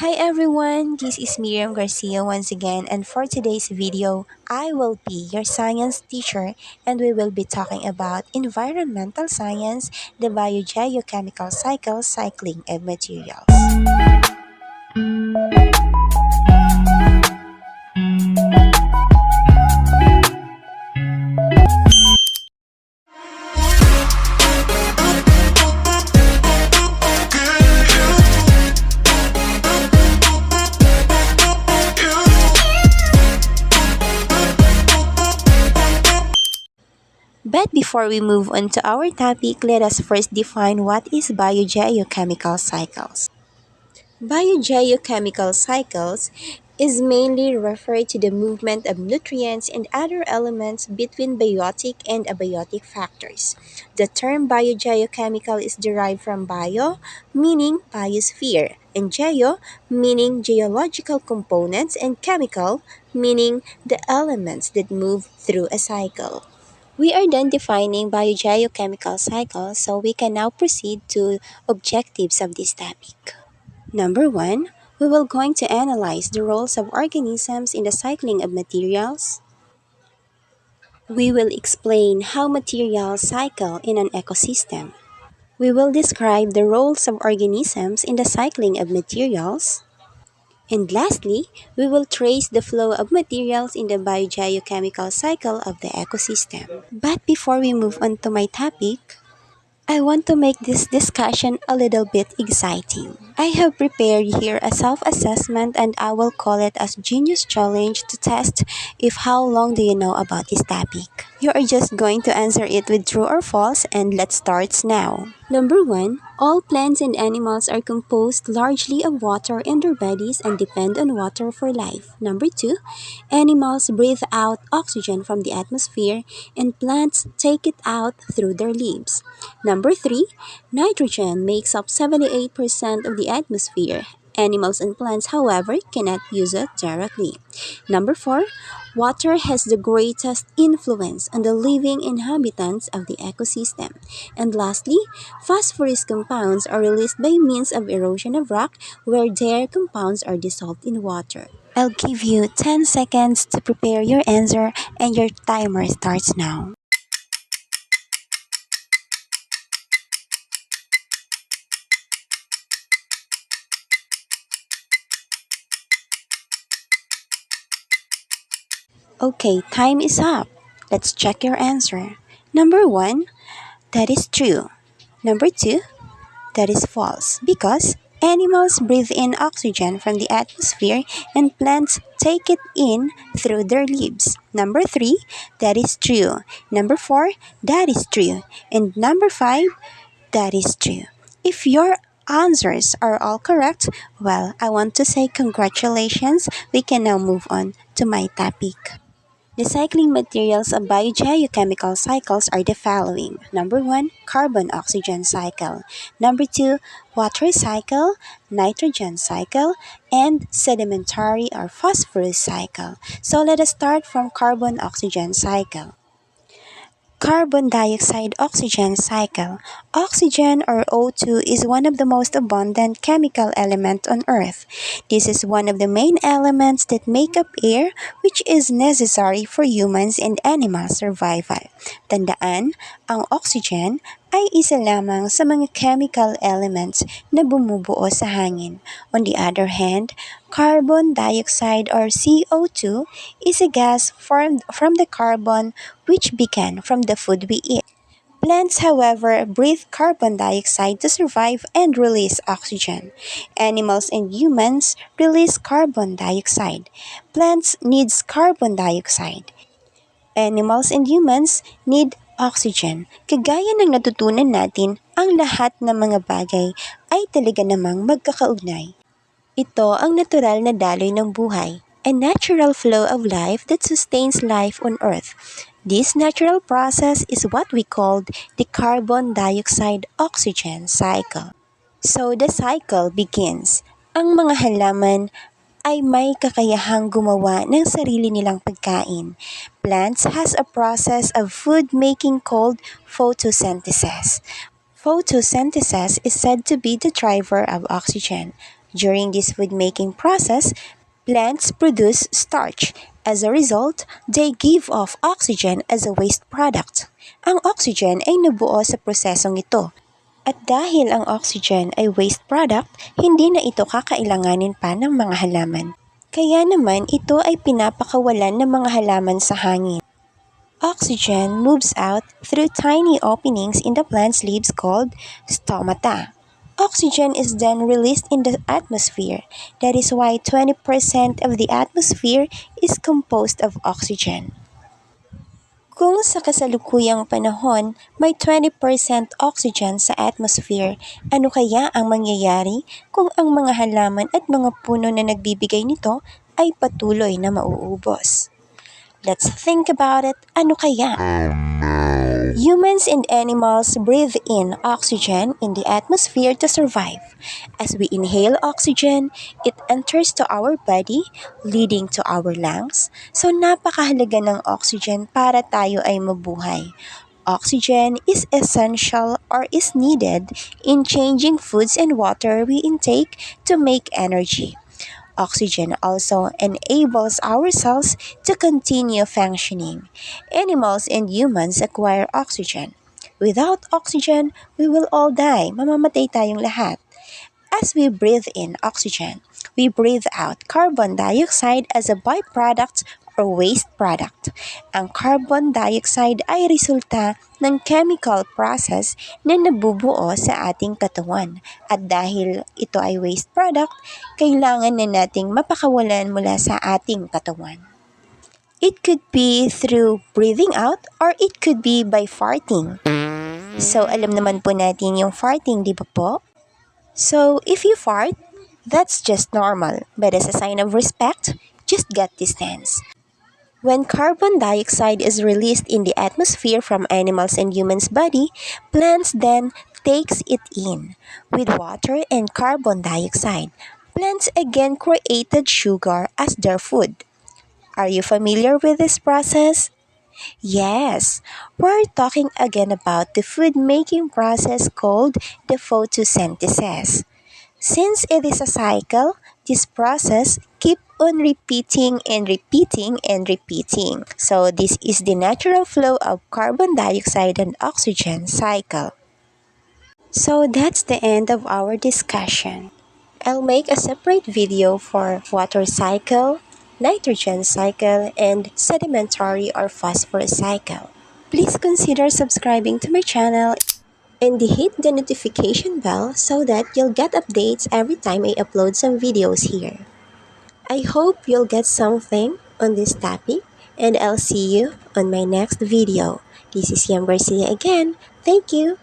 Hi everyone, this is Miriam Garcia once again, and for today's video, I will be your science teacher and we will be talking about environmental science, the biogeochemical cycle, cycling of materials. But before we move on to our topic, let us first define what is biogeochemical cycles. Biogeochemical cycles is mainly referred to the movement of nutrients and other elements between biotic and abiotic factors. The term biogeochemical is derived from bio, meaning biosphere, and geo, meaning geological components, and chemical, meaning the elements that move through a cycle. We are done defining biogeochemical cycles, so we can now proceed to objectives of this topic. Number one, we will going to analyze the roles of organisms in the cycling of materials. We will explain how materials cycle in an ecosystem. We will describe the roles of organisms in the cycling of materials. And lastly, we will trace the flow of materials in the biogeochemical cycle of the ecosystem. But before we move on to my topic, I want to make this discussion a little bit exciting. I have prepared here a self-assessment and I will call it as Genius Challenge to test if how long do you know about this topic. You are just going to answer it with true or false and let's start now. Number 1. All plants and animals are composed largely of water in their bodies and depend on water for life. Number 2. Animals breathe out oxygen from the atmosphere and plants take it out through their leaves. Number 3. Nitrogen makes up 78% of the atmosphere. Animals and plants, however, cannot use it directly. Number 4. Water has the greatest influence on the living inhabitants of the ecosystem. And lastly, phosphorus compounds are released by means of erosion of rock where their compounds are dissolved in water. I'll give you 10 seconds to prepare your answer and your timer starts now. Okay, time is up. Let's check your answer. Number 1, that is true. Number 2, that is false because animals breathe in oxygen from the atmosphere and plants take it in through their leaves. Number 3, that is true. Number 4, that is true. And number 5, that is true. If your answers are all correct, well, I want to say congratulations. We can now move on to my topic. The cycling materials of biogeochemical cycles are the following. Number 1, carbon-oxygen cycle. Number 2, water cycle, nitrogen cycle, and sedimentary or phosphorus cycle. So let us start from carbon-oxygen cycle. Carbon dioxide oxygen cycle. Oxygen or O2 is one of the most abundant chemical elements on Earth. This is one of the main elements that make up air which is necessary for humans and animal survival. Tandaan, ang oxygen ay isa lamang sa mga chemical elements na bumubuo sa hangin. On the other hand, carbon dioxide or CO2 is a gas formed from the carbon which began from the food we eat. Plants, however, breathe carbon dioxide to survive and release oxygen. Animals and humans release carbon dioxide. Plants needs carbon dioxide. Animals and humans need oxygen. Kagaya ng natutunan natin, ang lahat ng mga bagay ay talaga namang magkakaugnay. Ito ang natural na daloy ng buhay, a natural flow of life that sustains life on Earth. This natural process is what we call the carbon dioxide-oxygen cycle. So the cycle begins. Ang mga halaman ay may kakayahang gumawa ng sarili nilang pagkain. Plants has a process of food making called photosynthesis. Photosynthesis is said to be the driver of oxygen. During this food-making process, plants produce starch. As a result, they give off oxygen as a waste product. Ang oxygen ay nabuo sa prosesong ito. At dahil ang oxygen ay waste product, hindi na ito kakailanganin pa ng mga halaman. Kaya naman ito ay pinapakawalan ng mga halaman sa hangin. Oxygen moves out through tiny openings in the plant's leaves called stomata. Oxygen is then released in the atmosphere. That is why 20% of the atmosphere is composed of oxygen. Kung sa kasalukuyang panahon may 20% oxygen sa atmosphere, ano kaya ang mangyayari kung ang mga halaman at mga puno na nagbibigay nito ay patuloy na mauubos? Let's think about it. Ano kaya? Humans and animals breathe in oxygen in the atmosphere to survive. As we inhale oxygen, it enters to our body, leading to our lungs. So napakahalaga ng oxygen para tayo ay mabuhay. Oxygen is essential or is needed in changing foods and water we intake to make energy. Oxygen also enables our cells to continue functioning. Animals and humans acquire oxygen. Without oxygen, we will all die. Mamamatay tayong lahat. As we breathe in oxygen, we breathe out carbon dioxide as a byproduct or waste product. Ang carbon dioxide ay resulta ng chemical process na nabubuo sa ating katawan. At dahil ito ay waste product, kailangan na nating mapakawalan mula sa ating katawan. It could be through breathing out or it could be by farting. So alam naman po natin yung farting, di ba po? So, if you fart, that's just normal, but as a sign of respect, just get distance. When carbon dioxide is released in the atmosphere from animals and humans' body, plants then takes it in with water and carbon dioxide. Plants again created sugar as their food. Are you familiar with this process? Yes, we're talking again about the food making process called the photosynthesis. Since it is a cycle, this process keep on repeating and repeating and repeating. So this is the natural flow of carbon dioxide and oxygen cycle. So that's the end of our discussion. I'll make a separate video for water cycle, nitrogen cycle, and sedimentary or phosphorus cycle. Please consider subscribing to my channel and hit the notification bell so that you'll get updates every time I upload some videos here. I hope you'll get something on this topic and I'll see you on my next video. This is Yam Garcia again. Thank you.